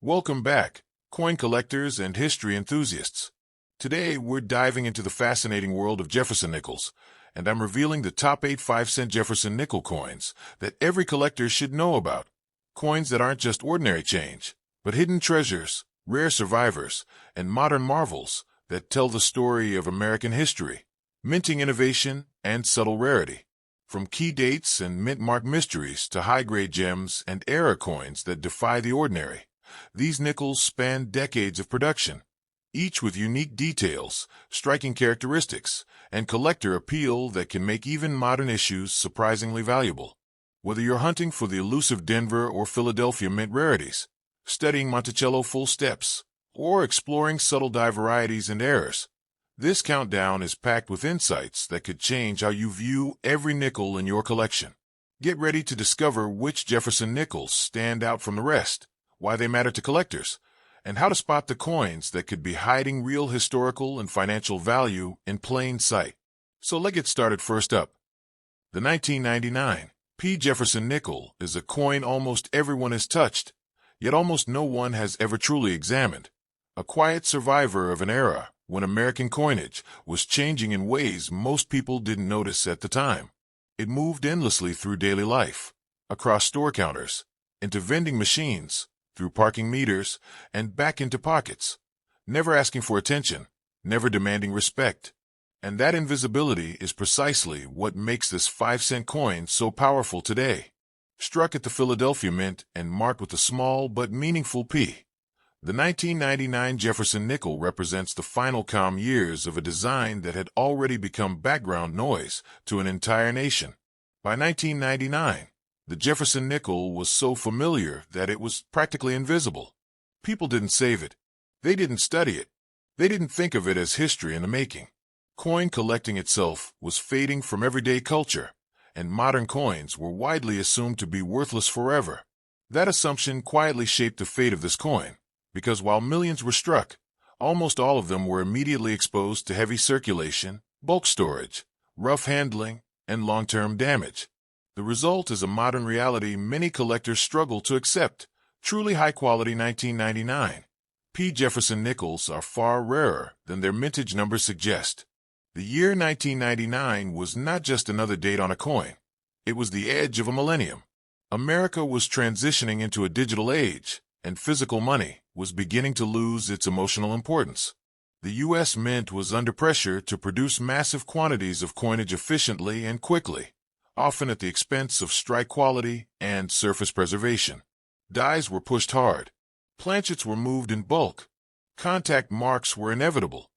Welcome back, coin collectors and history enthusiasts. Today, we're diving into the fascinating world of Jefferson Nickels, and I'm revealing the top 8 5-cent Jefferson nickel coins that every collector should know about. Coins that aren't just ordinary change, but hidden treasures, rare survivors, and modern marvels that tell the story of American history, minting innovation, and subtle rarity. From key dates and mint-marked mysteries to high-grade gems and era coins that defy the ordinary, these nickels span decades of production, each with unique details, striking characteristics, and collector appeal that can make even modern issues surprisingly valuable. Whether you're hunting for the elusive Denver or Philadelphia mint rarities, studying Monticello full steps, or exploring subtle die varieties and errors, this countdown is packed with insights that could change how you view every nickel in your collection. Get ready to discover which Jefferson nickels stand out from the rest, why they matter to collectors, and how to spot the coins that could be hiding real historical and financial value in plain sight. So let's get started. First up, the 1999 P. Jefferson nickel is a coin almost everyone has touched, yet almost no one has ever truly examined. A quiet survivor of an era when American coinage was changing in ways most people didn't notice at the time. It moved endlessly through daily life, across store counters, into vending machines, through parking meters, and back into pockets, never asking for attention, never demanding respect. And that invisibility is precisely what makes this 5-cent coin so powerful today. Struck at the Philadelphia Mint and marked with a small but meaningful P, the 1999 Jefferson nickel represents the final calm years of a design that had already become background noise to an entire nation. By 1999, the Jefferson nickel was so familiar that it was practically invisible. People didn't save it. They didn't study it. They didn't think of it as history in the making. Coin collecting itself was fading from everyday culture, and modern coins were widely assumed to be worthless forever. That assumption quietly shaped the fate of this coin, because while millions were struck, almost all of them were immediately exposed to heavy circulation, bulk storage, rough handling, and long-term damage. The result is a modern reality many collectors struggle to accept. Truly high-quality 1999 P. Jefferson nickels are far rarer than their mintage numbers suggest. The year 1999 was not just another date on a coin. It was the edge of a millennium. America was transitioning into a digital age, and physical money was beginning to lose its emotional importance. The U.S. Mint was under pressure to produce massive quantities of coinage efficiently and quickly, often at the expense of strike quality and surface preservation. Dies were pushed hard. Planchets were moved in bulk. Contact marks were inevitable.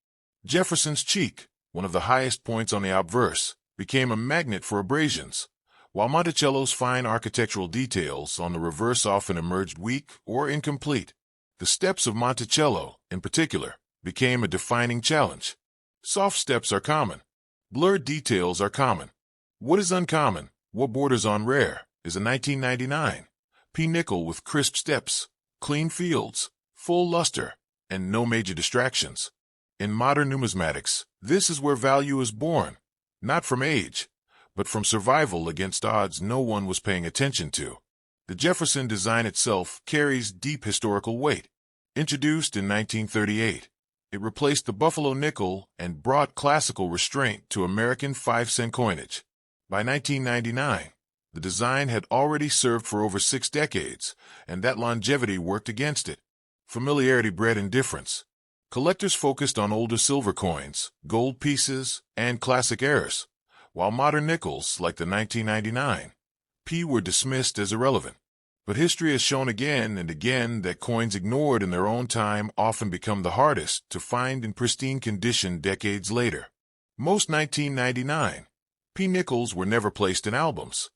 Jefferson's cheek, one of the highest points on the obverse, became a magnet for abrasions, while Monticello's fine architectural details on the reverse often emerged weak or incomplete. The steps of Monticello, in particular, became a defining challenge. Soft steps are common. Blurred details are common. What is uncommon, what borders on rare, is a 1999 P nickel with crisp steps, clean fields, full luster, and no major distractions. In modern numismatics, this is where value is born, not from age, but from survival against odds no one was paying attention to. The Jefferson design itself carries deep historical weight. Introduced in 1938, it replaced the Buffalo nickel and brought classical restraint to American 5-cent coinage. By 1999, the design had already served for over 6 decades, and that longevity worked against it. Familiarity bred indifference. Collectors focused on older silver coins, gold pieces, and classic errors, while modern nickels, like the 1999 P, were dismissed as irrelevant. But history has shown again and again that coins ignored in their own time often become the hardest to find in pristine condition decades later. Most 1999 P nickels were never placed in albums.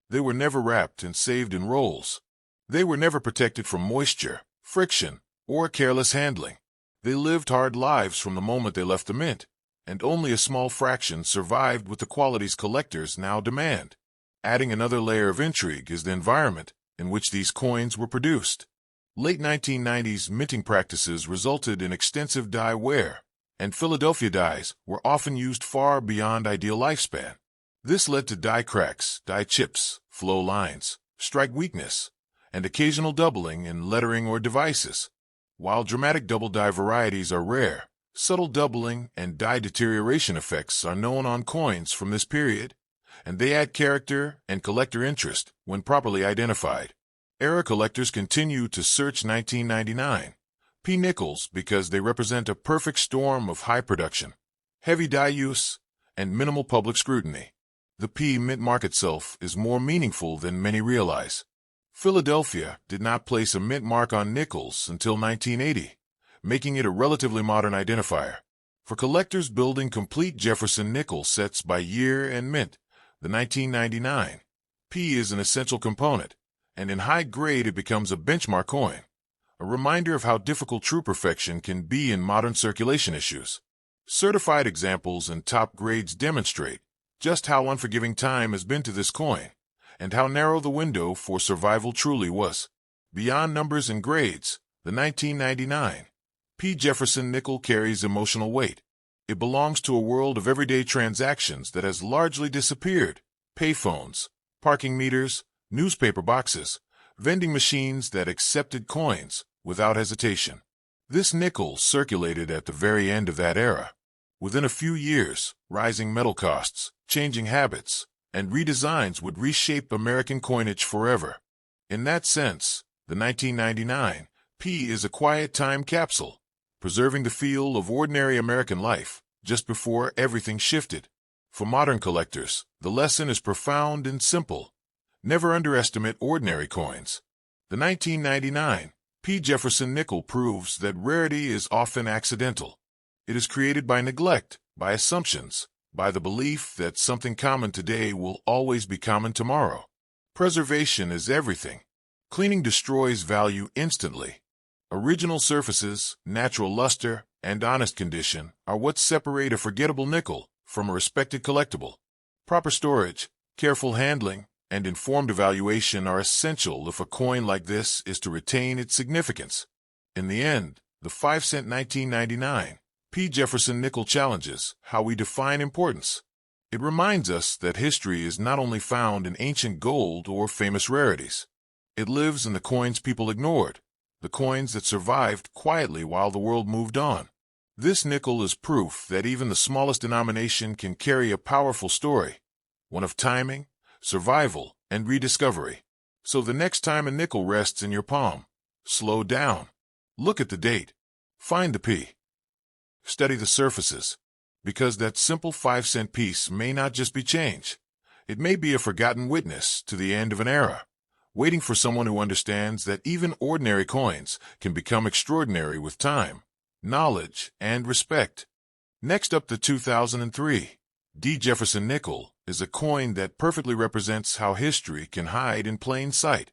They were never wrapped and saved in rolls. They were never protected from moisture, friction, or careless handling. They lived hard lives from the moment they left the mint, and only a small fraction survived with the qualities collectors now demand. Adding another layer of intrigue is the environment in which these coins were produced. Late 1990s minting practices resulted in extensive die wear, and Philadelphia dies were often used far beyond ideal lifespan. This led to die cracks, die chips, flow lines, strike weakness, and occasional doubling in lettering or devices. While dramatic double-die varieties are rare, subtle doubling and die deterioration effects are known on coins from this period, and they add character and collector interest when properly identified. Era collectors continue to search 1999 P nickels because they represent a perfect storm of high production, heavy die use, and minimal public scrutiny. The P mint mark itself is more meaningful than many realize. Philadelphia did not place a mint mark on nickels until 1980, making it a relatively modern identifier. For collectors building complete Jefferson Nickels sets by year and mint, the 1999 P is an essential component, and in high grade it becomes a benchmark coin, a reminder of how difficult true perfection can be in modern circulation issues. Certified examples and top grades demonstrate just how unforgiving time has been to this coin, and how narrow the window for survival truly was. Beyond numbers and grades, the 1999 P. Jefferson nickel carries emotional weight. It belongs to a world of everyday transactions that has largely disappeared. Payphones, parking meters, newspaper boxes, vending machines that accepted coins without hesitation. This nickel circulated at the very end of that era. Within a few years, rising metal costs, changing habits, and redesigns would reshape American coinage forever. In that sense, the 1999 P is a quiet time capsule, preserving the feel of ordinary American life just before everything shifted. For modern collectors, the lesson is profound and simple. Never underestimate ordinary coins. The 1999 P. Jefferson nickel proves that rarity is often accidental. It is created by neglect, by assumptions, by the belief that something common today will always be common tomorrow. Preservation is everything. Cleaning destroys value instantly. Original surfaces, natural luster, and honest condition are what separate a forgettable nickel from a respected collectible. Proper storage, careful handling, and informed evaluation are essential if a coin like this is to retain its significance. In the end, the 5-cent 1999 P. Jefferson nickel challenges how we define importance. It reminds us that history is not only found in ancient gold or famous rarities. It lives in the coins people ignored, the coins that survived quietly while the world moved on. This nickel is proof that even the smallest denomination can carry a powerful story, one of timing, survival, and rediscovery. So the next time a nickel rests in your palm, slow down. Look at the date. Find the P. Study the surfaces, because that simple 5-cent piece may not just be change. It may be a forgotten witness to the end of an era, waiting for someone who understands that even ordinary coins can become extraordinary with time, knowledge, and respect. Next up, the 2003 D. Jefferson nickel is a coin that perfectly represents how history can hide in plain sight,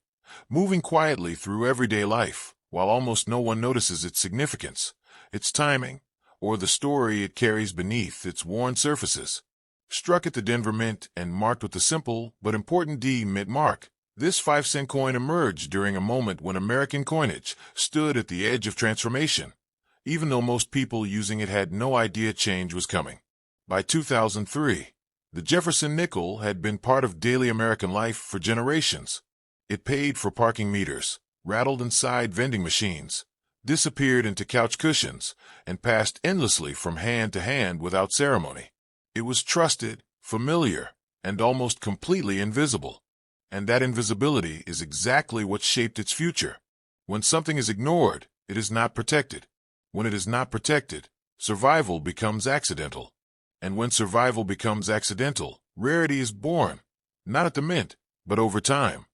moving quietly through everyday life while almost no one notices its significance, its timing, or the story it carries beneath its worn surfaces. Struck at the Denver Mint and marked with the simple but important D mint mark, this 5-cent coin emerged during a moment when American coinage stood at the edge of transformation, even though most people using it had no idea change was coming. By 2003, the Jefferson nickel had been part of daily American life for generations. It paid for parking meters, rattled inside vending machines, disappeared into couch cushions, and passed endlessly from hand to hand without ceremony. It was trusted, familiar, and almost completely invisible. And that invisibility is exactly what shaped its future. When something is ignored, it is not protected. When it is not protected, survival becomes accidental. And when survival becomes accidental, rarity is born, not at the mint, but over time.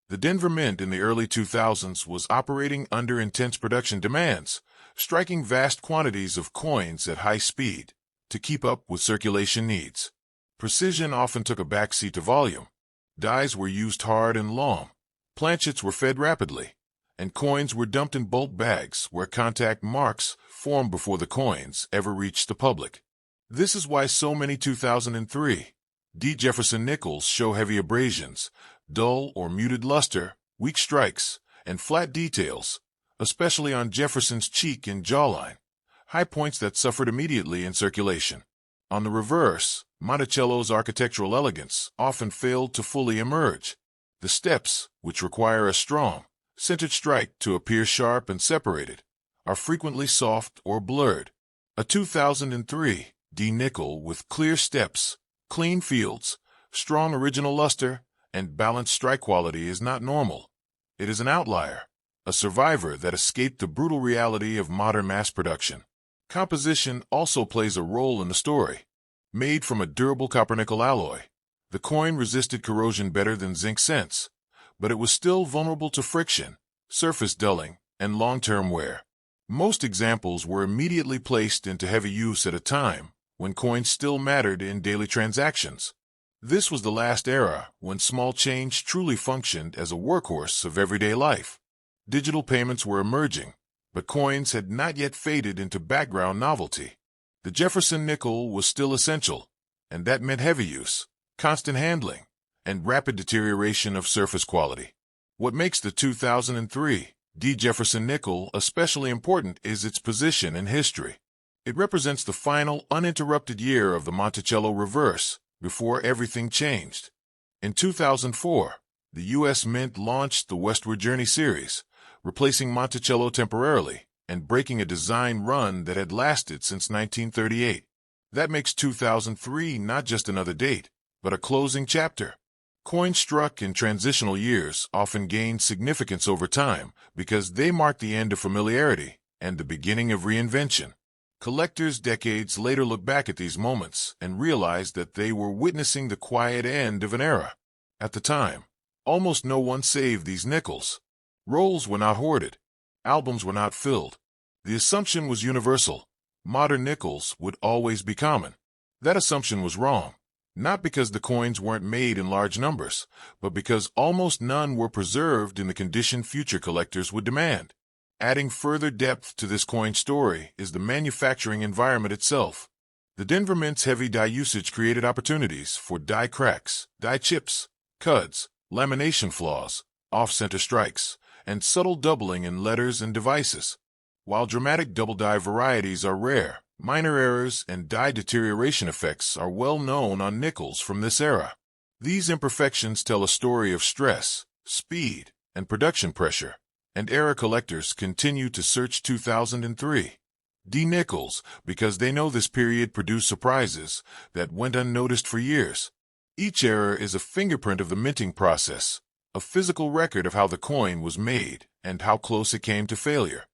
The Denver Mint in the early 2000s was operating under intense production demands, striking vast quantities of coins at high speed to keep up with circulation needs. Precision often took a backseat to volume. Dies were used hard and long, planchets were fed rapidly, and coins were dumped in bulk bags where contact marks formed before the coins ever reached the public. This is why so many 2003 D. Jefferson nickels show heavy abrasions, dull or muted luster, weak strikes, and flat details, especially on Jefferson's cheek and jawline, high points that suffered immediately in circulation. On the reverse, Monticello's architectural elegance often failed to fully emerge. The steps, which require a strong, centered strike to appear sharp and separated, are frequently soft or blurred. A 2003 D nickel with clear steps, clean fields, strong original luster, and balanced strike quality is not normal. It is an outlier, a survivor that escaped the brutal reality of modern mass production. Composition also plays a role in the story. Made from a durable copper-nickel alloy, the coin resisted corrosion better than zinc cents, but it was still vulnerable to friction, surface dulling, and long-term wear. Most examples were immediately placed into heavy use at a time when coins still mattered in daily transactions. This was the last era when small change truly functioned as a workhorse of everyday life. Digital payments were emerging, but coins had not yet faded into background novelty. The Jefferson nickel was still essential, and that meant heavy use, constant handling, and rapid deterioration of surface quality. What makes the 2003 D. Jefferson nickel especially important is its position in history. It represents the final, uninterrupted year of the Monticello reverse, before everything changed. In 2004, the U.S. Mint launched the Westward Journey series, replacing Monticello temporarily and breaking a design run that had lasted since 1938. That makes 2003 not just another date, but a closing chapter. Coins struck in transitional years often gain significance over time because they mark the end of familiarity and the beginning of reinvention. Collectors decades later look back at these moments and realize that they were witnessing the quiet end of an era. At the time, almost no one saved these nickels. Rolls were not hoarded. Albums were not filled. The assumption was universal. Modern nickels would always be common. That assumption was wrong. Not because the coins weren't made in large numbers, but because almost none were preserved in the condition future collectors would demand. Adding further depth to this coin story is the manufacturing environment itself. The Denver Mint's heavy die usage created opportunities for die cracks, die chips, cuds, lamination flaws, off-center strikes, and subtle doubling in letters and devices. While dramatic double die varieties are rare, minor errors and die deterioration effects are well known on nickels from this era. These imperfections tell a story of stress, speed, and production pressure, and era collectors continue to search 2003 D nickels because they know this period produced surprises that went unnoticed for years. Each era is a fingerprint of the minting process, a physical record of how the coin was made and how close it came to failure.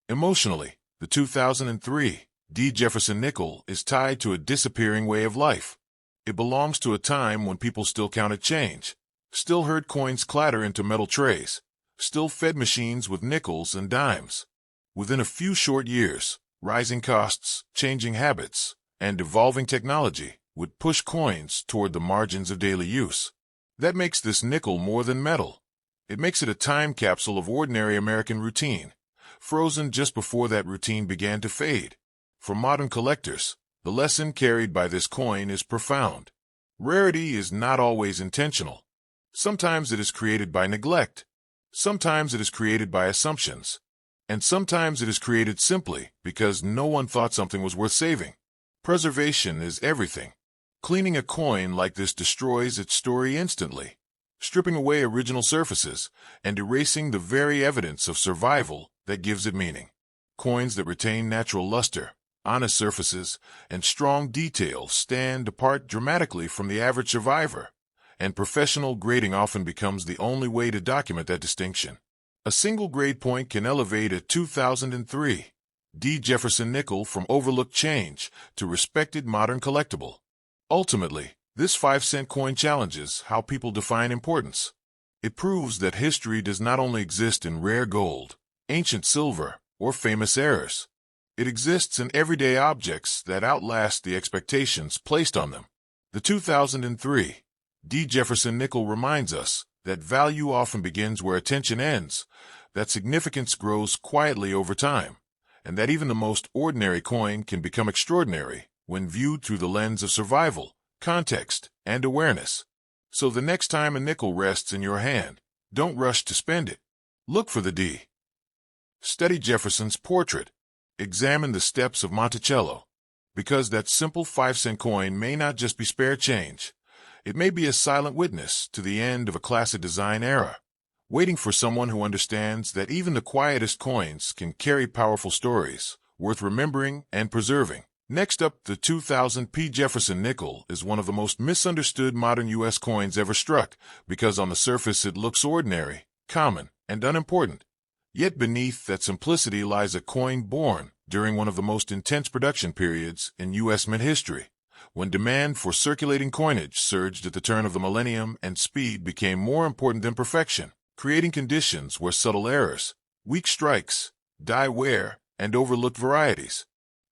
Emotionally, the 2003 D. Jefferson nickel is tied to a disappearing way of life. It belongs to a time when people still counted change, still heard coins clatter into metal trays, still fed machines with nickels and dimes. Within a few short years, rising costs, changing habits, and evolving technology would push coins toward the margins of daily use. That makes this nickel more than metal. It makes it a time capsule of ordinary American routine, frozen just before that routine began to fade. For modern collectors, the lesson carried by this coin is profound. Rarity is not always intentional. Sometimes it is created by neglect. Sometimes it is created by assumptions. And sometimes it is created simply because no one thought something was worth saving. Preservation is everything. Cleaning a coin like this destroys its story instantly, stripping away original surfaces and erasing the very evidence of survival that gives it meaning. Coins that retain natural luster, honest surfaces, and strong detail stand apart dramatically from the average survivor, and professional grading often becomes the only way to document that distinction. A single grade point can elevate a 2003 D. Jefferson nickel from overlooked change to respected modern collectible. Ultimately, this 5-cent coin challenges how people define importance. It proves that history does not only exist in rare gold, ancient silver, or famous errors. It exists in everyday objects that outlast the expectations placed on them. The 2003 D. Jefferson nickel reminds us that value often begins where attention ends, that significance grows quietly over time, and that even the most ordinary coin can become extraordinary when viewed through the lens of survival, context, and awareness. So the next time a nickel rests in your hand, don't rush to spend it. Look for the D. Study Jefferson's portrait. Examine the steps of Monticello, because that simple 5-cent coin may not just be spare change. It may be a silent witness to the end of a classic design era, waiting for someone who understands that even the quietest coins can carry powerful stories, worth remembering and preserving. Next up, the 2000p Jefferson nickel is one of the most misunderstood modern U.S. coins ever struck because on the surface it looks ordinary, common, and unimportant. Yet beneath that simplicity lies a coin born during one of the most intense production periods in U.S. mint history, when demand for circulating coinage surged at the turn of the millennium and speed became more important than perfection, creating conditions where subtle errors, weak strikes, die wear, and overlooked varieties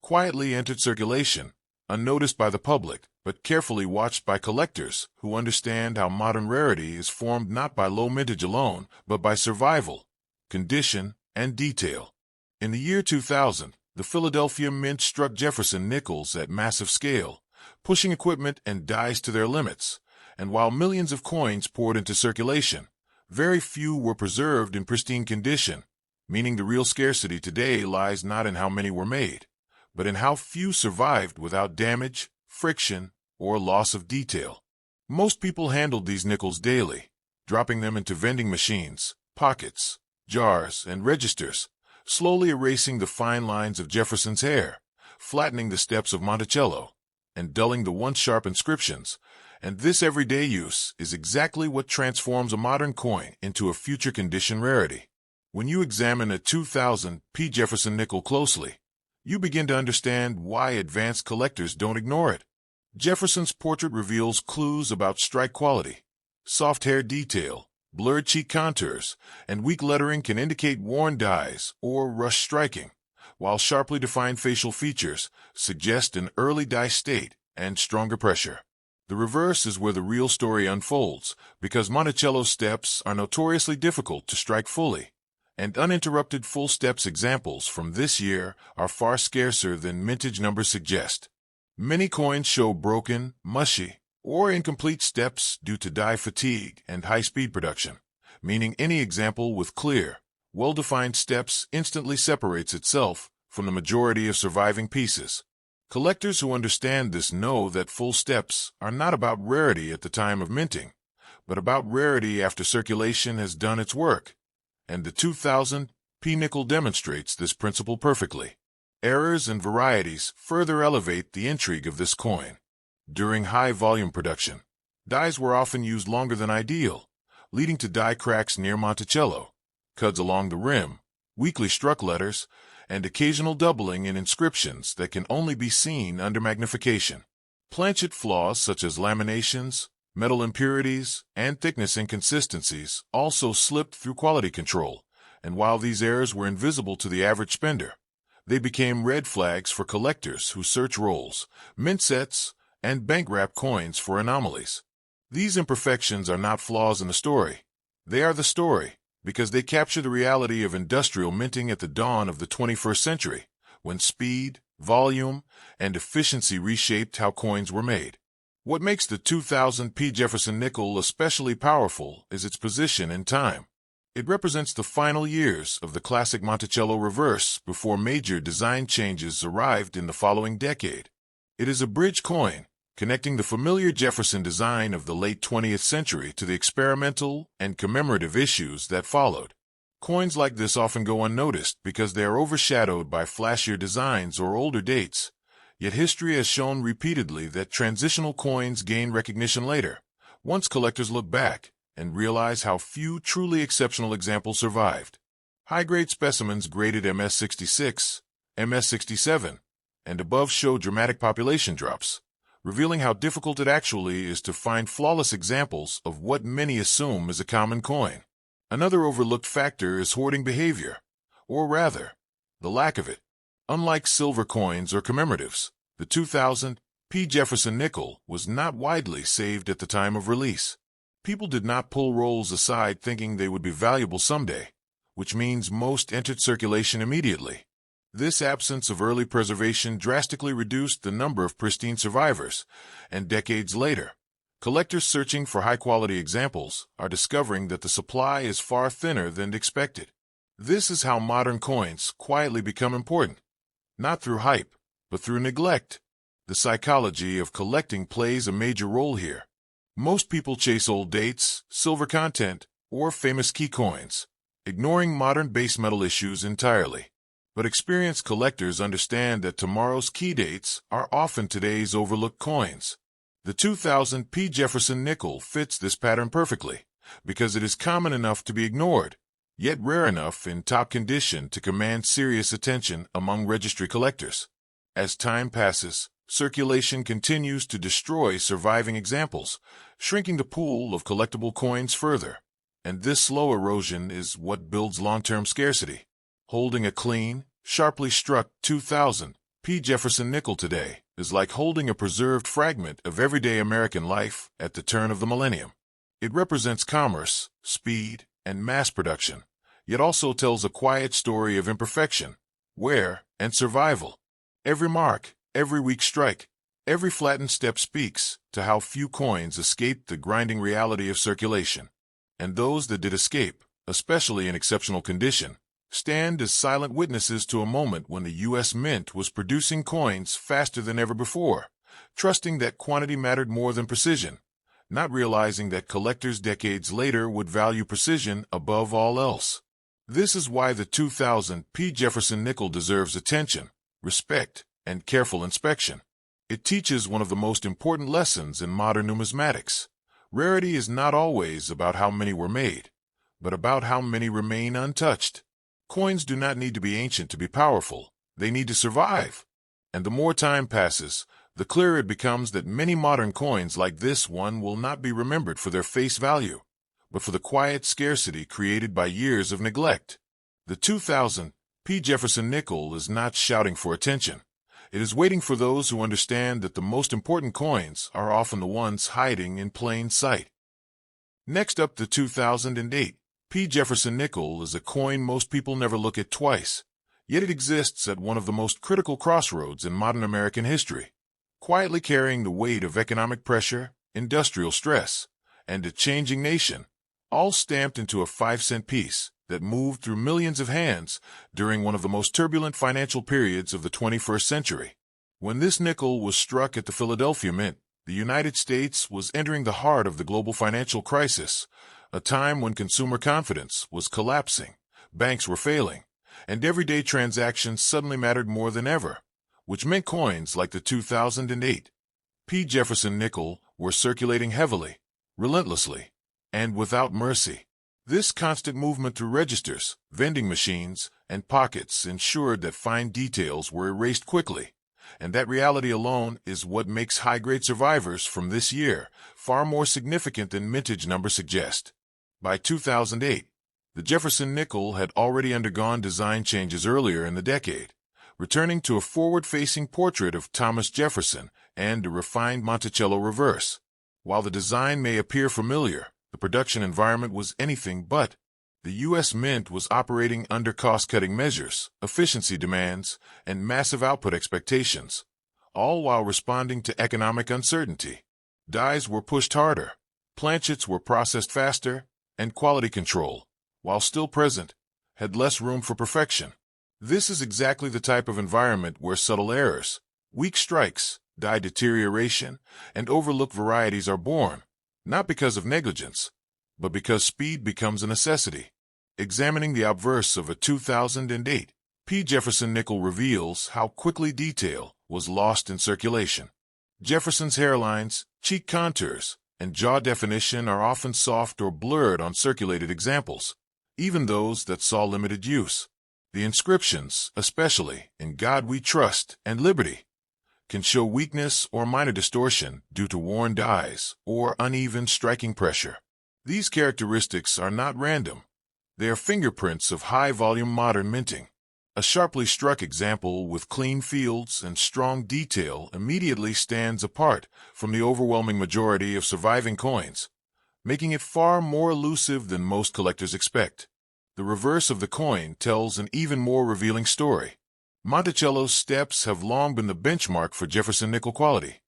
quietly entered circulation, unnoticed by the public, but carefully watched by collectors who understand how modern rarity is formed not by low mintage alone, but by survival, condition, and detail. In the year 2000, the Philadelphia Mint struck Jefferson Nickels at massive scale, pushing equipment and dies to their limits, and while millions of coins poured into circulation, very few were preserved in pristine condition, meaning the real scarcity today lies not in how many were made, but in how few survived without damage, friction, or loss of detail. Most people handled these nickels daily, dropping them into vending machines, pockets, jars, and registers, slowly erasing the fine lines of Jefferson's hair, flattening the steps of Monticello, and dulling the once-sharp inscriptions. And this everyday use is exactly what transforms a modern coin into a future condition rarity. When you examine a 2000p Jefferson nickel closely, you begin to understand why advanced collectors don't ignore it. Jefferson's portrait reveals clues about strike quality. Soft hair detail, blurred cheek contours, and weak lettering can indicate worn dies or rush striking, while sharply defined facial features suggest an early die state and stronger pressure. The reverse is where the real story unfolds, because Monticello's steps are notoriously difficult to strike fully, and uninterrupted full steps examples from this year are far scarcer than mintage numbers suggest. Many coins show broken, mushy, or incomplete steps due to die fatigue and high-speed production, meaning any example with clear, well-defined steps instantly separates itself from the majority of surviving pieces. Collectors who understand this know that full steps are not about rarity at the time of minting, but about rarity after circulation has done its work. And the 2000p nickel demonstrates this principle perfectly. Errors and varieties further elevate the intrigue of this coin. During high-volume production, dies were often used longer than ideal, leading to die cracks near Monticello, cuts along the rim, weakly struck letters, and occasional doubling in inscriptions that can only be seen under magnification. Planchet flaws such as laminations, metal impurities, and thickness inconsistencies also slipped through quality control, and while these errors were invisible to the average spender, they became red flags for collectors who search rolls, mint sets, and bank-wrap coins for anomalies. These imperfections are not flaws in the story. They are the story, because they capture the reality of industrial minting at the dawn of the 21st century, when speed, volume, and efficiency reshaped how coins were made. What makes the 2000p Jefferson nickel especially powerful is its position in time. It represents the final years of the classic Monticello reverse before major design changes arrived in the following decade. It is a bridge coin, connecting the familiar Jefferson design of the late 20th century to the experimental and commemorative issues that followed. Coins like this often go unnoticed because they are overshadowed by flashier designs or older dates. Yet history has shown repeatedly that transitional coins gain recognition later, once collectors look back and realize how few truly exceptional examples survived. High-grade specimens graded MS66, MS67, and above show dramatic population drops, revealing how difficult it actually is to find flawless examples of what many assume is a common coin. Another overlooked factor is hoarding behavior, or rather, the lack of it. Unlike silver coins or commemoratives, the 2000p Jefferson nickel was not widely saved at the time of release. People did not pull rolls aside thinking they would be valuable someday, which means most entered circulation immediately. This absence of early preservation drastically reduced the number of pristine survivors, and decades later, collectors searching for high-quality examples are discovering that the supply is far thinner than expected. This is how modern coins quietly become important, not through hype, but through neglect. The psychology of collecting plays a major role here. Most people chase old dates, silver content, or famous key coins, ignoring modern base metal issues entirely. But experienced collectors understand that tomorrow's key dates are often today's overlooked coins. The 2000 P. Jefferson nickel fits this pattern perfectly, because it is common enough to be ignored, yet rare enough in top condition to command serious attention among registry collectors. As time passes, circulation continues to destroy surviving examples, shrinking the pool of collectible coins further. And this slow erosion is what builds long-term scarcity. Holding a clean, sharply struck 2000 P. Jefferson nickel today is like holding a preserved fragment of everyday American life at the turn of the millennium. It represents commerce, speed, and mass production, yet also tells a quiet story of imperfection, wear, and survival. Every mark, every weak strike, every flattened step speaks to how few coins escaped the grinding reality of circulation. And those that did escape, especially in exceptional condition, stand as silent witnesses to a moment when the U.S. Mint was producing coins faster than ever before, trusting that quantity mattered more than precision, not realizing that collectors decades later would value precision above all else. This is why the 2000 P. Jefferson nickel deserves attention, respect, and careful inspection. It teaches one of the most important lessons in modern numismatics. Rarity is not always about how many were made, but about how many remain untouched. Coins do not need to be ancient to be powerful. They need to survive. And the more time passes, the clearer it becomes that many modern coins like this one will not be remembered for their face value, but for the quiet scarcity created by years of neglect. The 2000 P. Jefferson nickel is not shouting for attention. It is waiting for those who understand that the most important coins are often the ones hiding in plain sight. Next up, the 2008 P. Jefferson nickel is a coin most people never look at twice, yet it exists at one of the most critical crossroads in modern American history, quietly carrying the weight of economic pressure, industrial stress, and a changing nation, all stamped into a 5-cent piece that moved through millions of hands during one of the most turbulent financial periods of the 21st century. When this nickel was struck at the Philadelphia Mint, the United States was entering the heart of the global financial crisis, a time when consumer confidence was collapsing, banks were failing, and everyday transactions suddenly mattered more than ever, which meant coins like the 2008 P. Jefferson nickel were circulating heavily, relentlessly, and without mercy. This constant movement through registers, vending machines, and pockets ensured that fine details were erased quickly, and that reality alone is what makes high-grade survivors from this year far more significant than mintage numbers suggest. By 2008, the Jefferson nickel had already undergone design changes earlier in the decade, returning to a forward-facing portrait of Thomas Jefferson and a refined Monticello reverse. While the design may appear familiar, the production environment was anything but. The U.S. Mint was operating under cost-cutting measures, efficiency demands, and massive output expectations, all while responding to economic uncertainty. Dies were pushed harder, planchets were processed faster, and quality control, while still present, had less room for perfection. This is exactly the type of environment where subtle errors, weak strikes, die deterioration, and overlooked varieties are born, not because of negligence, but because speed becomes a necessity. Examining the obverse of a 2008 P. Jefferson nickel reveals how quickly detail was lost in circulation. Jefferson's hairlines, cheek contours, and jaw definition are often soft or blurred on circulated examples, even those that saw limited use. The inscriptions, especially "In God We Trust" and "Liberty," can show weakness or minor distortion due to worn dies or uneven striking pressure. These characteristics are not random. They are fingerprints of high-volume modern minting. A sharply struck example with clean fields and strong detail immediately stands apart from the overwhelming majority of surviving coins, making it far more elusive than most collectors expect. The reverse of the coin tells an even more revealing story. Monticello's steps have long been the benchmark for Jefferson nickel quality,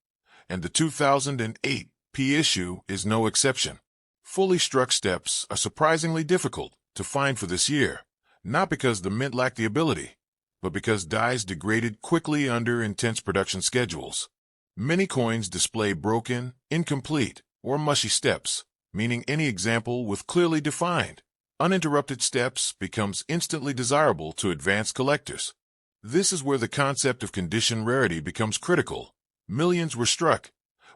and the 2008 P issue is no exception. Fully struck steps are surprisingly difficult to find for this year, not because the mint lacked the ability, but because dies degraded quickly under intense production schedules. Many coins display broken, incomplete, or mushy steps, meaning any example with clearly defined, uninterrupted steps becomes instantly desirable to advanced collectors. This is where the concept of condition rarity becomes critical. Millions were struck,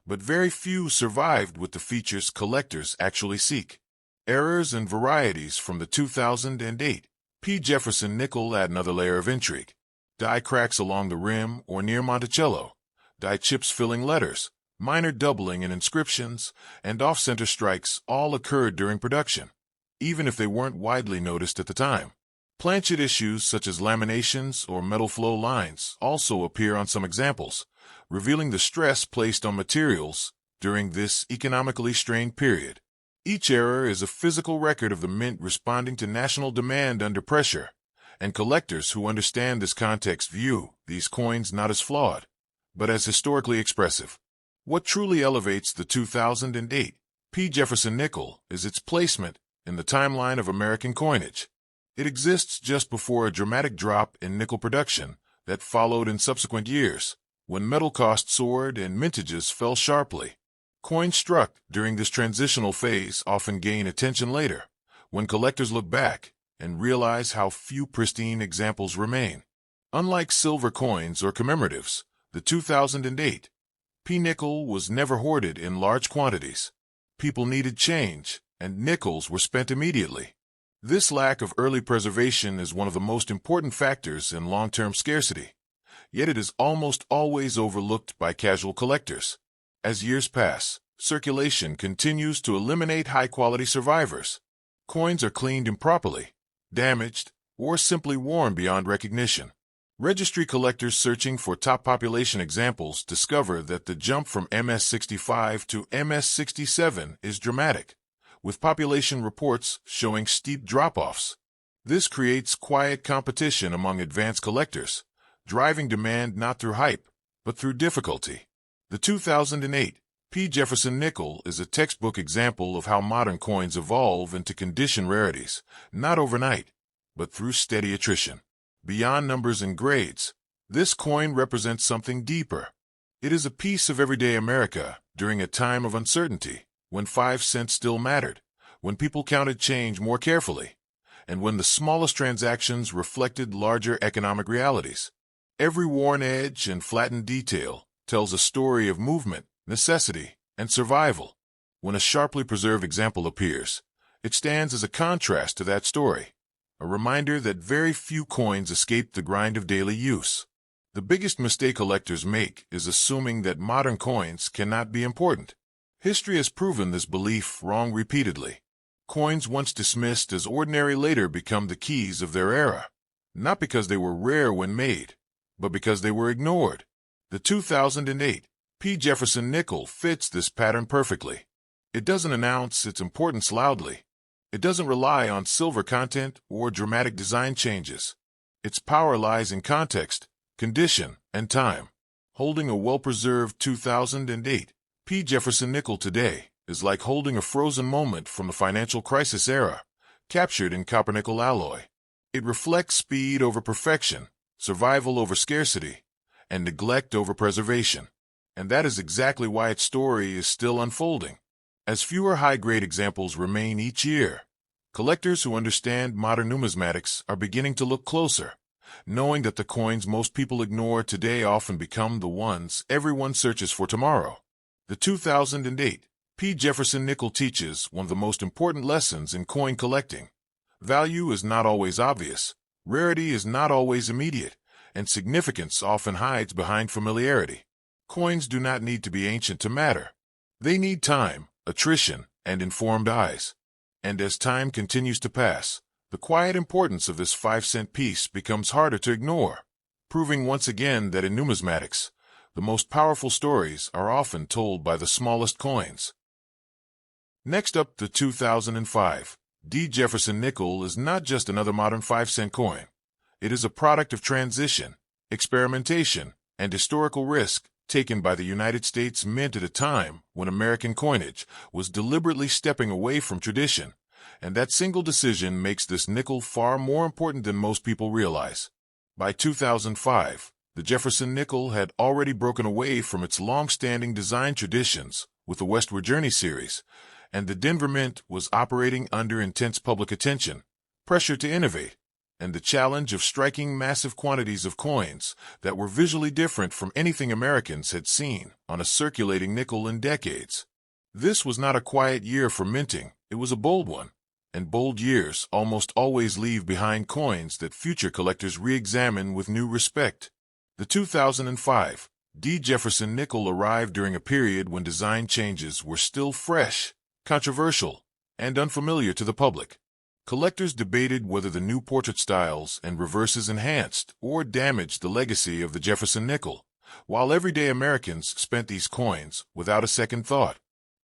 but very few survived with the features collectors actually seek. Errors and varieties from the 2008 P. Jefferson Nickel add another layer of intrigue. Die cracks along the rim or near Monticello, die chips filling letters, minor doubling in inscriptions, and off-center strikes all occurred during production, even if they weren't widely noticed at the time. Planchet issues such as laminations or metal flow lines also appear on some examples, revealing the stress placed on materials during this economically strained period. Each error is a physical record of the mint responding to national demand under pressure, and collectors who understand this context view these coins not as flawed, but as historically expressive. What truly elevates the 2008 P. Jefferson Nickel is its placement in the timeline of American coinage. It exists just before a dramatic drop in nickel production that followed in subsequent years, when metal costs soared and mintages fell sharply. Coins struck during this transitional phase often gain attention later, when collectors look back and realize how few pristine examples remain. Unlike silver coins or commemoratives, the 2008 P. nickel was never hoarded in large quantities. People needed change, and nickels were spent immediately. This lack of early preservation is one of the most important factors in long-term scarcity, yet it is almost always overlooked by casual collectors. As years pass, circulation continues to eliminate high-quality survivors. Coins are cleaned improperly, damaged, or simply worn beyond recognition. Registry collectors searching for top population examples discover that the jump from MS-65 to MS-67 is dramatic, with population reports showing steep drop-offs. This creates quiet competition among advanced collectors, driving demand not through hype, but through difficulty. The 2008 P. Jefferson Nickel is a textbook example of how modern coins evolve into condition rarities, not overnight, but through steady attrition. Beyond numbers and grades, this coin represents something deeper. It is a piece of everyday America during a time of uncertainty, when 5 cents still mattered, when people counted change more carefully, and when the smallest transactions reflected larger economic realities. Every worn edge and flattened detail tells a story of movement, necessity, and survival. When a sharply preserved example appears, it stands as a contrast to that story, a reminder that very few coins escape the grind of daily use. The biggest mistake collectors make is assuming that modern coins cannot be important. History has proven this belief wrong repeatedly. Coins once dismissed as ordinary later become the keys of their era, not because they were rare when made, but because they were ignored. The 2008 P. Jefferson Nickel fits this pattern perfectly. It doesn't announce its importance loudly. It doesn't rely on silver content or dramatic design changes. Its power lies in context, condition, and time. Holding a well-preserved 2008 P. Jefferson Nickel today is like holding a frozen moment from the financial crisis era, captured in copper-nickel alloy. It reflects speed over perfection, survival over scarcity, and neglect over preservation. And that is exactly why its story is still unfolding. As fewer high-grade examples remain each year, collectors who understand modern numismatics are beginning to look closer, knowing that the coins most people ignore today often become the ones everyone searches for tomorrow. The 2008 P. Jefferson Nickel teaches one of the most important lessons in coin collecting. Value is not always obvious, rarity is not always immediate, and significance often hides behind familiarity. Coins do not need to be ancient to matter. They need time, attrition, and informed eyes. And as time continues to pass, the quiet importance of this 5-cent piece becomes harder to ignore, proving once again that in numismatics, the most powerful stories are often told by the smallest coins. Next up, the 2005 D. Jefferson Nickel is not just another modern 5-cent coin. It is a product of transition, experimentation, and historical risk taken by the United States Mint at a time when American coinage was deliberately stepping away from tradition, and that single decision makes this nickel far more important than most people realize. By 2005, the Jefferson Nickel had already broken away from its long-standing design traditions with the Westward Journey series, and the Denver Mint was operating under intense public attention, pressure to innovate, and the challenge of striking massive quantities of coins that were visually different from anything Americans had seen on a circulating nickel in decades. This was not a quiet year for minting, it was a bold one, and bold years almost always leave behind coins that future collectors re-examine with new respect. The 2005 D. Jefferson nickel arrived during a period when design changes were still fresh, controversial, and unfamiliar to the public. Collectors debated whether the new portrait styles and reverses enhanced or damaged the legacy of the Jefferson nickel, while everyday Americans spent these coins without a second thought.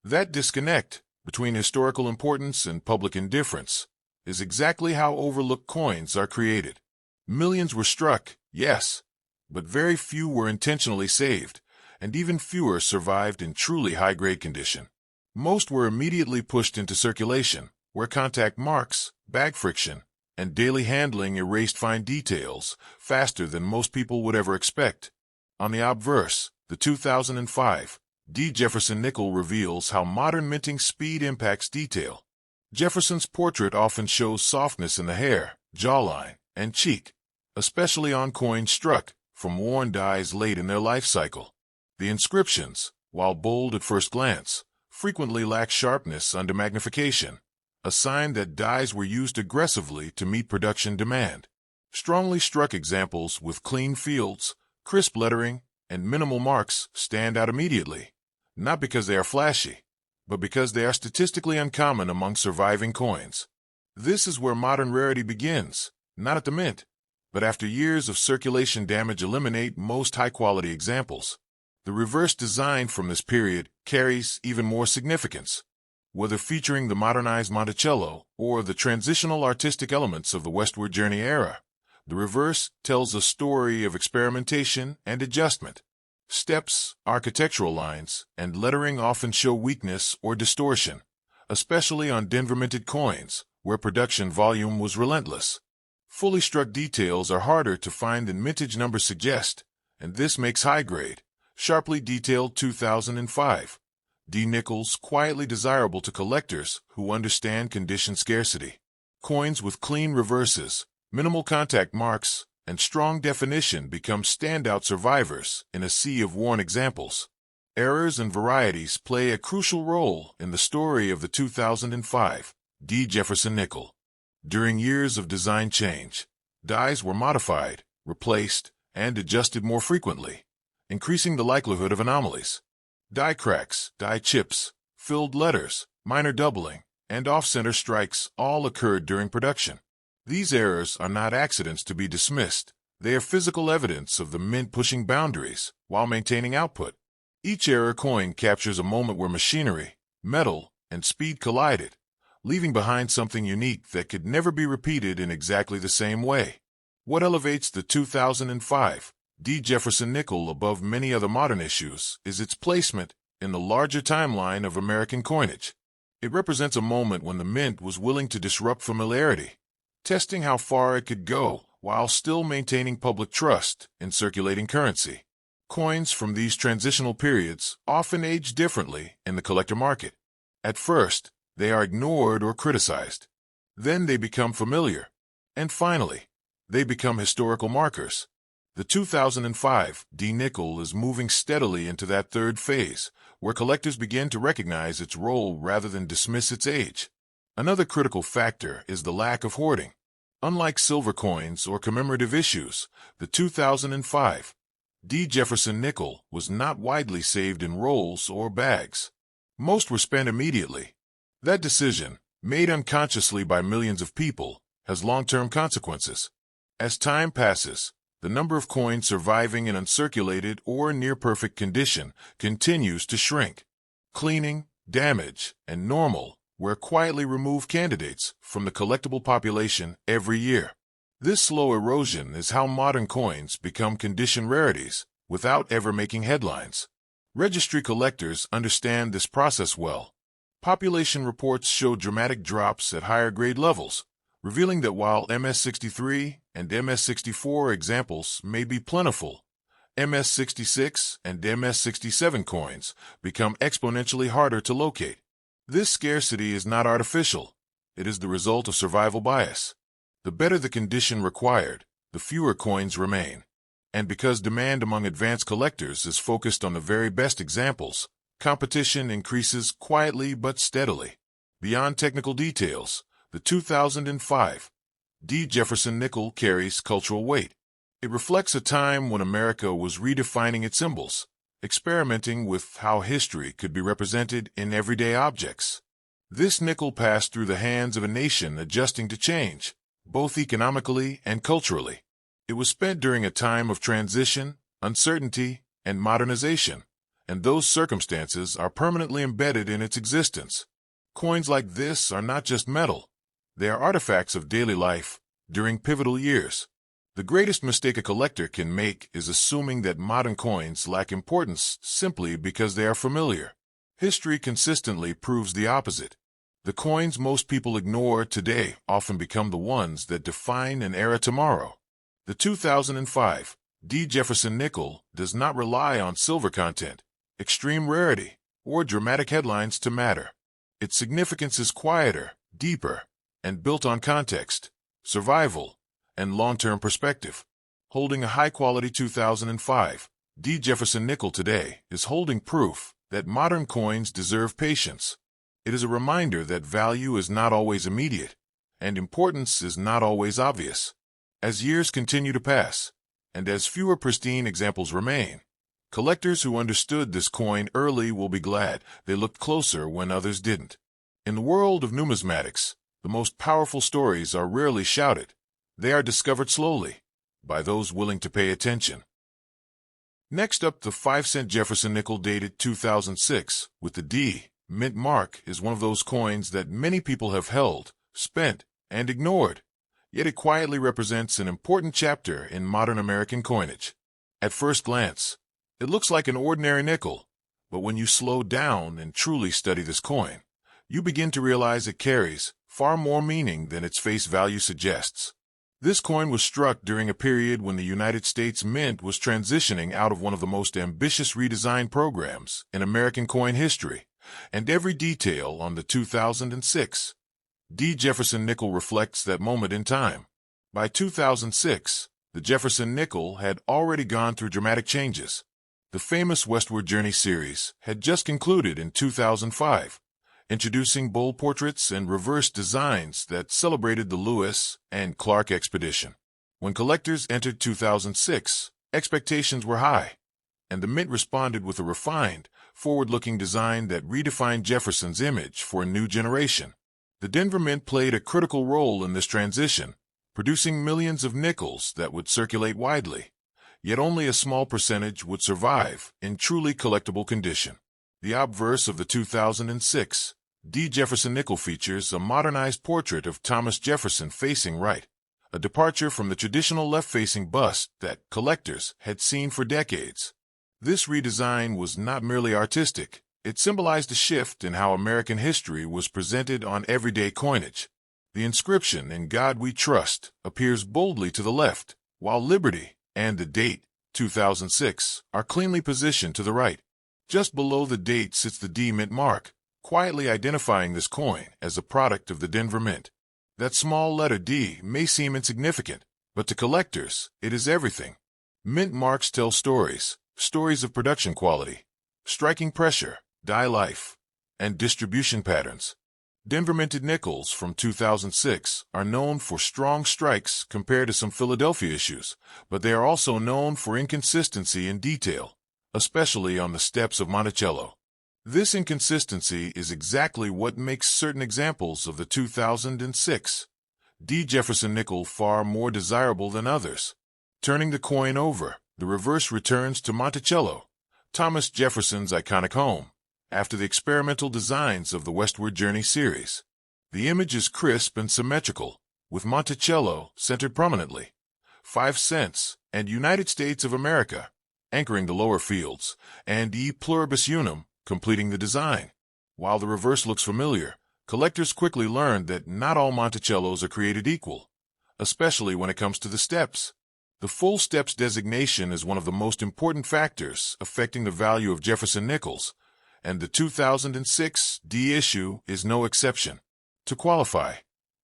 That disconnect between historical importance and public indifference is exactly how overlooked coins are created. Millions were struck, yes, but very few were intentionally saved, and even fewer survived in truly high-grade condition. Most were immediately pushed into circulation, where contact marks, bag friction, and daily handling erased fine details faster than most people would ever expect. On the obverse, the 2005 D. Jefferson nickel reveals how modern minting speed impacts detail. Jefferson's portrait often shows softness in the hair, jawline, and cheek, especially on coins struck from worn dies late in their life cycle. The inscriptions, while bold at first glance, frequently lack sharpness under magnification, a sign that dies were used aggressively to meet production demand. Strongly struck examples with clean fields, crisp lettering, and minimal marks stand out immediately, not because they are flashy, but because they are statistically uncommon among surviving coins. This is where modern rarity begins, not at the mint, but after years of circulation damage eliminate most high-quality examples. The reverse design from this period carries even more significance. Whether featuring the modernized Monticello or the transitional artistic elements of the westward journey era, the reverse tells a story of experimentation and adjustment. Steps, architectural lines, and lettering often show weakness or distortion, especially on Denver-minted coins, where production volume was relentless. Fully struck details are harder to find than mintage numbers suggest, and this makes high-grade, sharply detailed 2005 D. Nickels quietly desirable to collectors who understand condition scarcity. Coins with clean reverses, minimal contact marks, and strong definition become standout survivors in a sea of worn examples. Errors and varieties play a crucial role in the story of the 2005 D. Jefferson nickel. During years of design change, dies were modified, replaced, and adjusted more frequently, increasing the likelihood of anomalies. Die cracks, die chips, filled letters, minor doubling, and off-center strikes all occurred during production. These errors are not accidents to be dismissed. They are physical evidence of the mint pushing boundaries while maintaining output. Each error coin captures a moment where machinery, metal, and speed collided, leaving behind something unique that could never be repeated in exactly the same way. What elevates the 2005 D. Jefferson nickel above many other modern issues is its placement in the larger timeline of American coinage. It represents a moment when the mint was willing to disrupt familiarity, testing how far it could go while still maintaining public trust in circulating currency. Coins from these transitional periods often age differently in the collector market. At first, they are ignored or criticized. Then they become familiar. And finally, they become historical markers. The 2005 D. nickel is moving steadily into that third phase, where collectors begin to recognize its role rather than dismiss its age. Another critical factor is the lack of hoarding. Unlike silver coins or commemorative issues, the 2005 D. Jefferson nickel was not widely saved in rolls or bags. Most were spent immediately. That decision, made unconsciously by millions of people, has long-term consequences. As time passes, the number of coins surviving in uncirculated or near-perfect condition continues to shrink. Cleaning, damage, and normal wear quietly remove candidates from the collectible population every year. This slow erosion is how modern coins become condition rarities without ever making headlines. Registry collectors understand this process well. Population reports show dramatic drops at higher grade levels, revealing that while MS-63 and MS-64 examples may be plentiful, MS-66 and MS-67 coins become exponentially harder to locate. This scarcity is not artificial. It is the result of survival bias. The better the condition required, the fewer coins remain. And because demand among advanced collectors is focused on the very best examples, competition increases quietly but steadily. Beyond technical details, the 2005 D. Jefferson Nickel carries cultural weight. It reflects a time when America was redefining its symbols, experimenting with how history could be represented in everyday objects. This nickel passed through the hands of a nation adjusting to change, both economically and culturally. It was spent during a time of transition, uncertainty, and modernization, and those circumstances are permanently embedded in its existence. Coins like this are not just metal. They are artifacts of daily life during pivotal years. The greatest mistake a collector can make is assuming that modern coins lack importance simply because they are familiar. History consistently proves the opposite. The coins most people ignore today often become the ones that define an era tomorrow. The 2005 D. Jefferson Nickel does not rely on silver content, extreme rarity, or dramatic headlines to matter. Its significance is quieter, deeper, and built on context, survival, and long-term perspective. Holding a high-quality 2005 D. Jefferson Nickel today is holding proof that modern coins deserve patience. It is a reminder that value is not always immediate, and importance is not always obvious. As years continue to pass, and as fewer pristine examples remain, collectors who understood this coin early will be glad they looked closer when others didn't. In the world of numismatics, the most powerful stories are rarely shouted. They are discovered slowly, by those willing to pay attention. Next up, the 5-cent Jefferson nickel dated 2006 with the D. mint mark is one of those coins that many people have held, spent, and ignored. Yet it quietly represents an important chapter in modern American coinage. At first glance, it looks like an ordinary nickel, but when you slow down and truly study this coin, you begin to realize it carries far more meaning than its face value suggests. This coin was struck during a period when the United States Mint was transitioning out of one of the most ambitious redesign programs in American coin history, and every detail on the 2006 D. Jefferson nickel reflects that moment in time. By 2006, the Jefferson nickel had already gone through dramatic changes. The famous Westward Journey series had just concluded in 2005, introducing bold portraits and reverse designs that celebrated the Lewis and Clark expedition. When collectors entered 2006, expectations were high, and the Mint responded with a refined, forward-looking design that redefined Jefferson's image for a new generation. The Denver Mint played a critical role in this transition, producing millions of nickels that would circulate widely, yet only a small percentage would survive in truly collectible condition. The obverse of the 2006 D. Jefferson nickel features a modernized portrait of Thomas Jefferson facing right, a departure from the traditional left-facing bust that collectors had seen for decades. This redesign was not merely artistic. It symbolized a shift in how American history was presented on everyday coinage. The inscription, "In God We Trust," appears boldly to the left, while liberty and the date, 2006, are cleanly positioned to the right. Just below the date sits the D. mint mark, quietly identifying this coin as a product of the Denver Mint. That small letter D may seem insignificant, but to collectors, it is everything. Mint marks tell stories of production quality, striking pressure, die life, and distribution patterns. Denver minted nickels from 2006 are known for strong strikes compared to some Philadelphia issues, but they are also known for inconsistency in detail, especially on the steps of Monticello. This inconsistency is exactly what makes certain examples of the 2006 D. Jefferson nickel far more desirable than others. Turning the coin over, the reverse returns to Monticello, Thomas Jefferson's iconic home, after the experimental designs of the Westward Journey series. The image is crisp and symmetrical, with Monticello centered prominently, 5 cents, and United States of America anchoring the lower fields, and E pluribus unum completing the design. While the reverse looks familiar, collectors quickly learned that not all Monticellos are created equal, especially when it comes to the steps. The full steps designation is one of the most important factors affecting the value of Jefferson nickels, and the 2006 D issue is no exception. To qualify,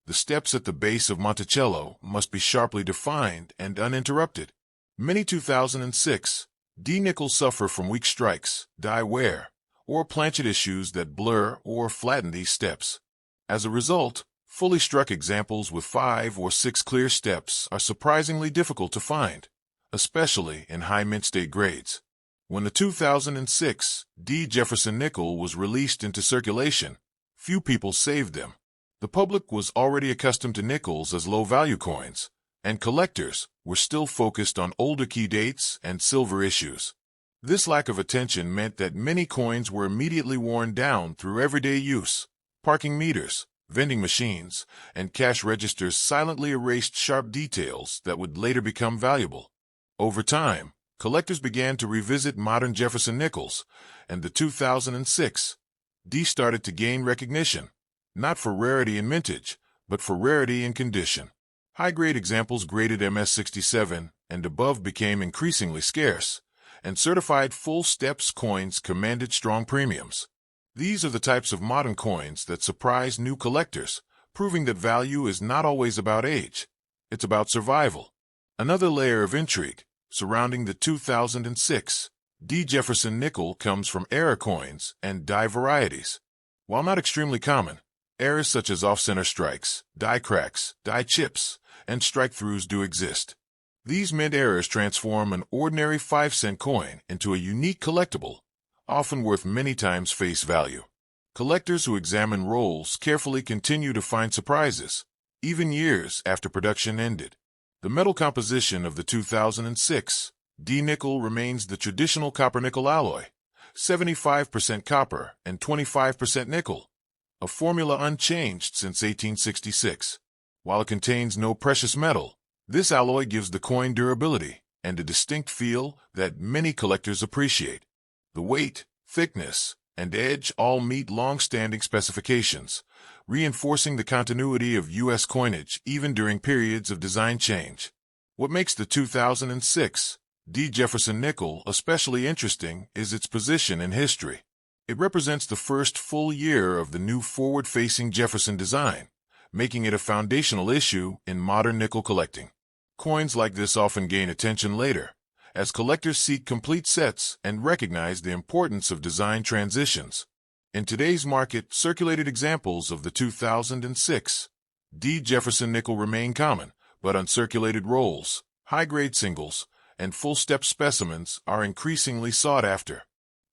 the steps at the base of Monticello must be sharply defined and uninterrupted. Many 2006 D Nickels suffer from weak strikes, die wear, or planchet issues that blur or flatten these steps. As a result, fully struck examples with 5 or 6 clear steps are surprisingly difficult to find, especially in high mint state grades. When the 2006 D Jefferson Nickel was released into circulation, few people saved them. The public was already accustomed to nickels as low-value coins, and collectors were still focused on older key dates and silver issues. This lack of attention meant that many coins were immediately worn down through everyday use. Parking meters, vending machines, and cash registers silently erased sharp details that would later become valuable. Over time, collectors began to revisit modern Jefferson Nickels, and the 2006 D started to gain recognition, not for rarity in mintage, but for rarity in condition. High-grade examples graded MS-67 and above became increasingly scarce, and certified full steps coins commanded strong premiums. These are the types of modern coins that surprise new collectors, proving that value is not always about age. It's about survival. Another layer of intrigue surrounding the 2006 D Jefferson Nickel comes from error coins and die varieties. While not extremely common, errors such as off-center strikes, die cracks, die chips, and strike-throughs do exist. These mint errors transform an ordinary 5-cent coin into a unique collectible, often worth many times face value. Collectors who examine rolls carefully continue to find surprises, even years after production ended. The metal composition of the 2006 D nickel remains the traditional copper-nickel alloy, 75% copper and 25% nickel, a formula unchanged since 1866. While it contains no precious metal, this alloy gives the coin durability and a distinct feel that many collectors appreciate. The weight, thickness, and edge all meet long-standing specifications, reinforcing the continuity of U.S. coinage even during periods of design change. What makes the 2006 D Jefferson Nickel especially interesting is its position in history. It represents the first full year of the new forward-facing Jefferson design, making it a foundational issue in modern nickel collecting. Coins like this often gain attention later, as collectors seek complete sets and recognize the importance of design transitions. In today's market, circulated examples of the 2006 D Jefferson Nickel remain common, but uncirculated rolls, high-grade singles, and full-step specimens are increasingly sought after.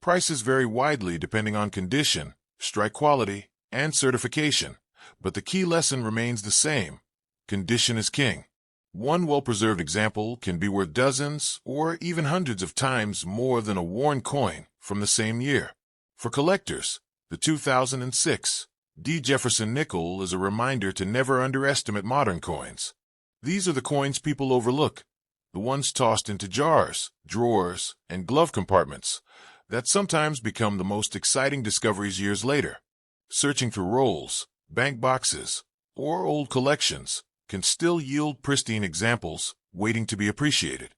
Prices vary widely depending on condition, strike quality, and certification, but the key lesson remains the same: condition is king. One well-preserved example can be worth dozens or even hundreds of times more than a worn coin from the same year. For collectors, the 2006 D Jefferson Nickel is a reminder to never underestimate modern coins. These are the coins people overlook, the ones tossed into jars, drawers, and glove compartments that sometimes become the most exciting discoveries years later. Searching through rolls, bank boxes, or old collections can still yield pristine examples waiting to be appreciated.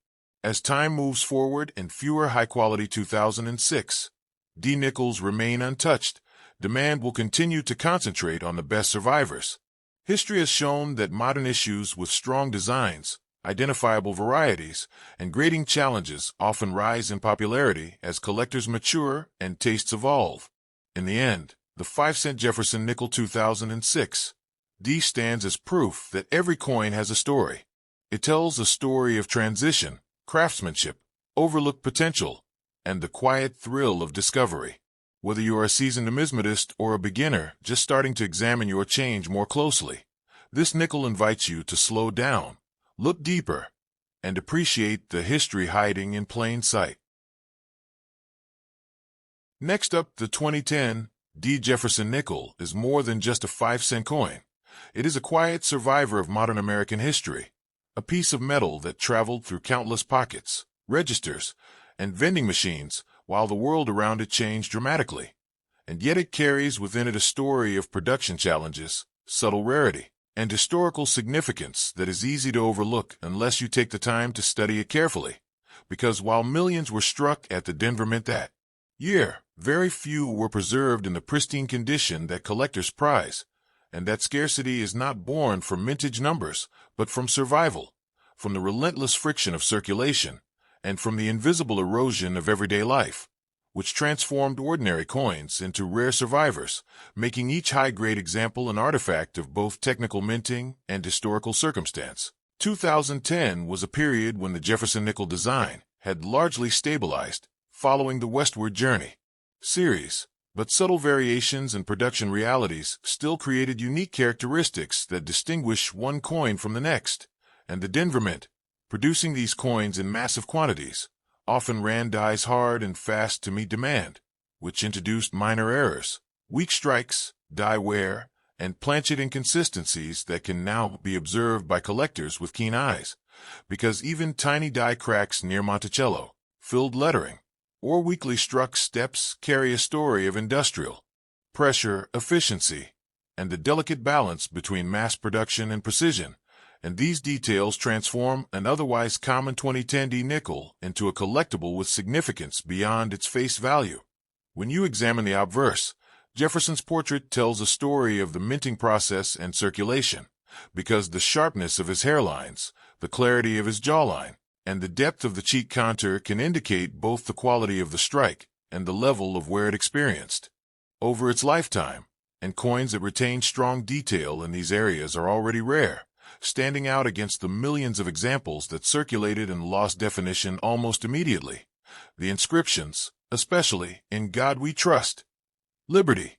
As time moves forward and fewer high-quality 2006 D Nickels remain untouched, demand will continue to concentrate on the best survivors. History has shown that modern issues with strong designs, identifiable varieties, and grading challenges often rise in popularity as collectors mature and tastes evolve. In the end, the 5-cent Jefferson Nickel 2006 D stands as proof that every coin has a story. It tells a story of transition, craftsmanship, overlooked potential, and the quiet thrill of discovery. Whether you are a seasoned numismatist or a beginner just starting to examine your change more closely, this nickel invites you to slow down, look deeper, and appreciate the history hiding in plain sight. Next up, the 2010 D Jefferson Nickel is more than just a 5-cent coin. It is a quiet survivor of modern American history, a piece of metal that traveled through countless pockets, registers, and vending machines while the world around it changed dramatically. And yet it carries within it a story of production challenges, subtle rarity, and historical significance that is easy to overlook unless you take the time to study it carefully. Because while millions were struck at the Denver Mint that year, Very few were preserved in the pristine condition that collectors prize, and that scarcity is not born from mintage numbers, but from survival, from the relentless friction of circulation, and from the invisible erosion of everyday life, which transformed ordinary coins into rare survivors, making each high-grade example an artifact of both technical minting and historical circumstance. 2010 was a period when the Jefferson nickel design had largely stabilized, following the westward journey series, but subtle variations and production realities still created unique characteristics that distinguish one coin from the next, and the Denver Mint, producing these coins in massive quantities, often ran dies hard and fast to meet demand, which introduced minor errors, weak strikes, die wear, and planchet inconsistencies that can now be observed by collectors with keen eyes, because even tiny die cracks near Monticello, filled lettering, or weakly struck steps carry a story of industrial pressure, efficiency, and the delicate balance between mass production and precision, and these details transform an otherwise common 2010D nickel into a collectible with significance beyond its face value. When you examine the obverse, Jefferson's portrait tells a story of the minting process and circulation, because the sharpness of his hairlines, the clarity of his jawline, and the depth of the cheek contour can indicate both the quality of the strike and the level of wear it experienced over its lifetime, and coins that retain strong detail in these areas are already rare, standing out against the millions of examples that circulated and lost definition almost immediately. The inscriptions, especially "In God We Trust," "Liberty,"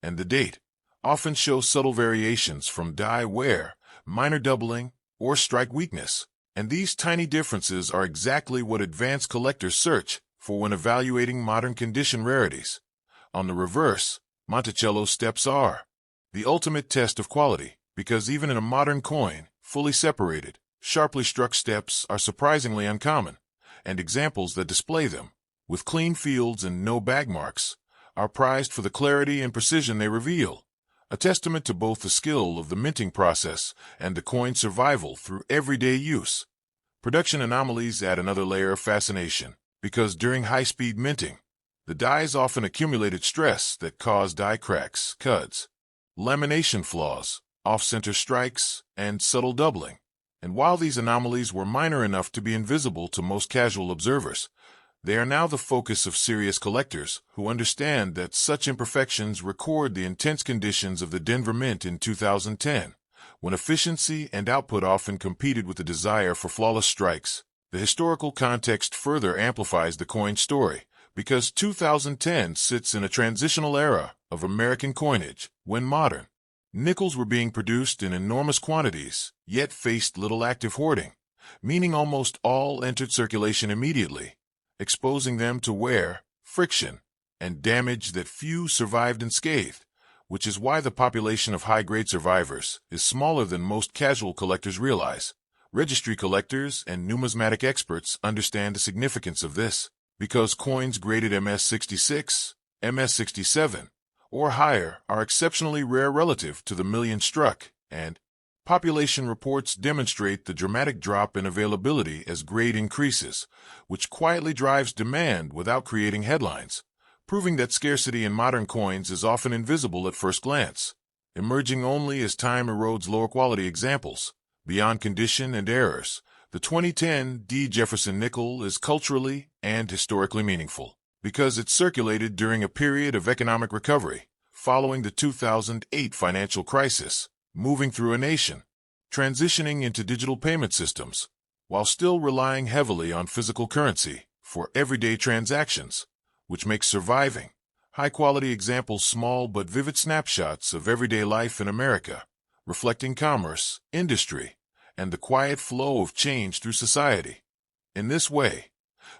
and "The Date," often show subtle variations from die wear, minor doubling, or strike weakness, and these tiny differences are exactly what advanced collectors search for when evaluating modern condition rarities. On the reverse, Monticello steps are the ultimate test of quality, because even in a modern coin, fully separated, sharply struck steps are surprisingly uncommon, and examples that display them, with clean fields and no bag marks, are prized for the clarity and precision they reveal, a testament to both the skill of the minting process and the coin's survival through everyday use. Production anomalies add another layer of fascination, because during high-speed minting, the dies often accumulated stress that cause die cracks, cuts, lamination flaws, off-center strikes, and subtle doubling. And while these anomalies were minor enough to be invisible to most casual observers, they are now the focus of serious collectors who understand that such imperfections record the intense conditions of the Denver Mint in 2010, when efficiency and output often competed with the desire for flawless strikes. The historical context further amplifies the coin story, because 2010 sits in a transitional era of American coinage, when modern nickels were being produced in enormous quantities, yet faced little active hoarding, meaning almost all entered circulation immediately, exposing them to wear, friction, and damage that few survived unscathed, which is why the population of high-grade survivors is smaller than most casual collectors realize. Registry collectors and numismatic experts understand the significance of this, because coins graded MS66, MS67, or higher are exceptionally rare relative to the million struck, and population reports demonstrate the dramatic drop in availability as grade increases, which quietly drives demand without creating headlines, proving that scarcity in modern coins is often invisible at first glance, emerging only as time erodes lower-quality examples. Beyond condition and errors, the 2010D Jefferson nickel is culturally and historically meaningful, because it circulated during a period of economic recovery, following the 2008 financial crisis, moving through a nation, transitioning into digital payment systems, while still relying heavily on physical currency for everyday transactions, which makes surviving high-quality examples small but vivid snapshots of everyday life in America, reflecting commerce, industry, and the quiet flow of change through society. In this way,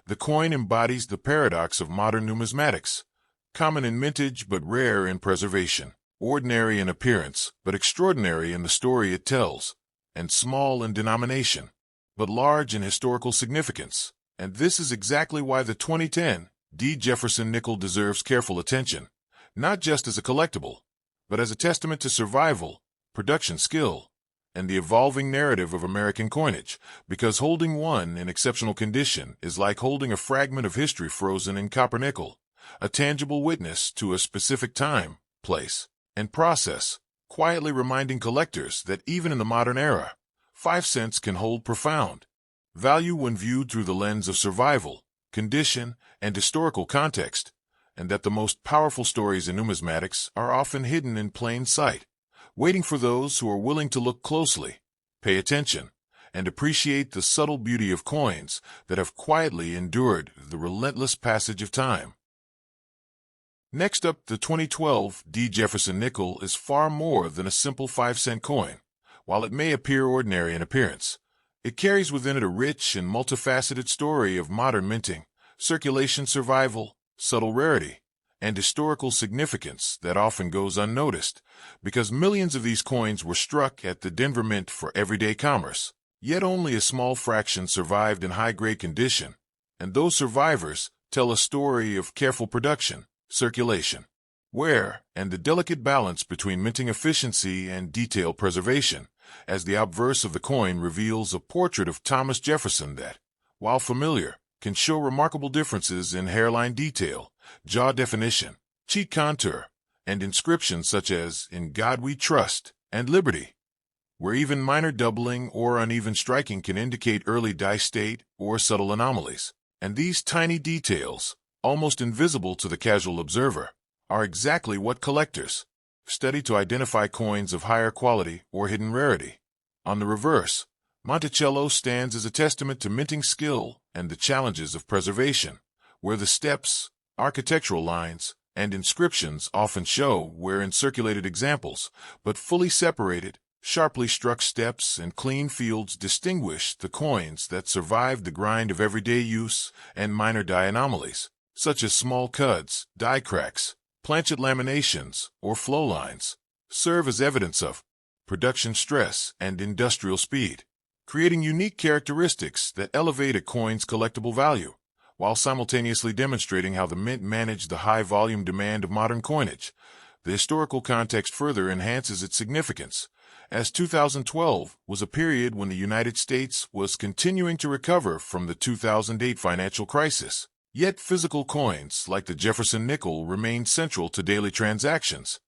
the coin embodies the paradox of modern numismatics, common in mintage but rare in preservation, ordinary in appearance but extraordinary in the story it tells, and small in denomination but large in historical significance. And this is exactly why the 2010D Jefferson nickel deserves careful attention, not just as a collectible, but as a testament to survival, production skill, and the evolving narrative of American coinage, because holding one in exceptional condition is like holding a fragment of history frozen in copper nickel, a tangible witness to a specific time, place, and process, quietly reminding collectors that even in the modern era, 5 cents can hold profound value when viewed through the lens of survival, condition, and historical context, and that the most powerful stories in numismatics are often hidden in plain sight, waiting for those who are willing to look closely, pay attention, and appreciate the subtle beauty of coins that have quietly endured the relentless passage of time. Next up, the 2012 Jefferson Nickel is far more than a simple 5-cent coin. While it may appear ordinary in appearance, it carries within it a rich and multifaceted story of modern minting, circulation survival, subtle rarity, and historical significance that often goes unnoticed, because millions of these coins were struck at the Denver Mint for everyday commerce. Yet only a small fraction survived in high-grade condition, and those survivors tell a story of careful production, circulation, wear, and the delicate balance between minting efficiency and detail preservation, as the obverse of the coin reveals a portrait of Thomas Jefferson that, while familiar, can show remarkable differences in hairline detail, jaw definition, cheek contour, and inscriptions such as "In God We Trust" and "Liberty," where even minor doubling or uneven striking can indicate early die state or subtle anomalies. And these tiny details, almost invisible to the casual observer, are exactly what collectors study to identify coins of higher quality or hidden rarity. On the reverse, Monticello stands as a testament to minting skill and the challenges of preservation, where the steps, architectural lines, and inscriptions often show where in circulated examples, but fully separated, sharply struck steps and clean fields distinguish the coins that survived the grind of everyday use and minor die anomalies, such as small cuds, die cracks, planchet laminations, or flow lines, serve as evidence of production stress and industrial speed, creating unique characteristics that elevate a coin's collectible value, while simultaneously demonstrating how the mint managed the high-volume demand of modern coinage. The historical context further enhances its significance, as 2012 was a period when the United States was continuing to recover from the 2008 financial crisis. Yet physical coins like the Jefferson nickel remained central to daily transactions,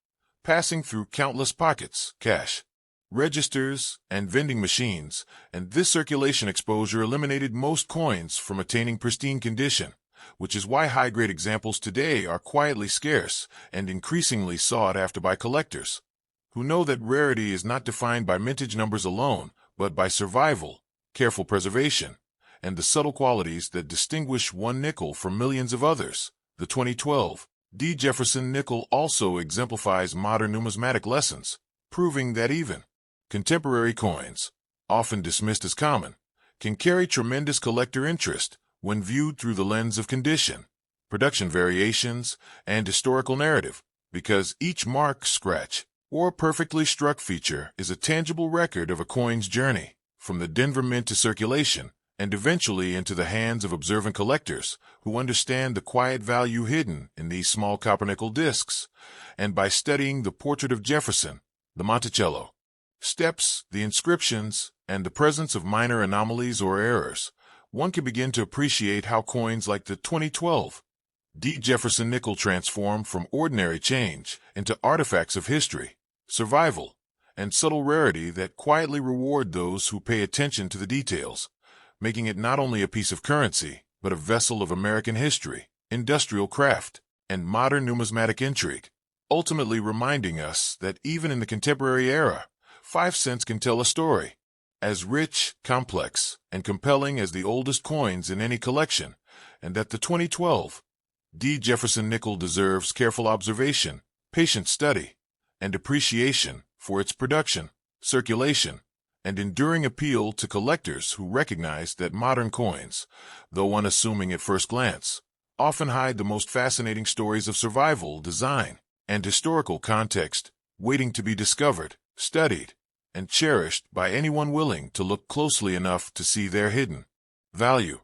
passing through countless pockets, cash registers, and vending machines, and this circulation exposure eliminated most coins from attaining pristine condition, which is why high-grade examples today are quietly scarce and increasingly sought after by collectors, who know that rarity is not defined by mintage numbers alone, but by survival, careful preservation, and the subtle qualities that distinguish one nickel from millions of others. The 2012 Jefferson nickel also exemplifies modern numismatic lessons, proving that even contemporary coins, often dismissed as common, can carry tremendous collector interest when viewed through the lens of condition, production variations, and historical narrative, because each mark, scratch, or perfectly struck feature is a tangible record of a coin's journey, from the Denver Mint to circulation, and eventually into the hands of observant collectors who understand the quiet value hidden in these small copper-nickel discs. And by studying the portrait of Jefferson, the Monticello steps, the inscriptions, and the presence of minor anomalies or errors, one can begin to appreciate how coins like the 2012 Jefferson nickel transform from ordinary change into artifacts of history, survival, and subtle rarity that quietly reward those who pay attention to the details, making it not only a piece of currency, but a vessel of American history, industrial craft, and modern numismatic intrigue, ultimately reminding us that even in the contemporary era, 5 cents can tell a story as rich, complex, and compelling as the oldest coins in any collection, and that the 2012 Jefferson nickel deserves careful observation, patient study, and appreciation for its production, circulation, and enduring appeal to collectors who recognize that modern coins, though unassuming at first glance, often hide the most fascinating stories of survival, design, and historical context, waiting to be discovered, studied, and cherished by anyone willing to look closely enough to see their hidden value.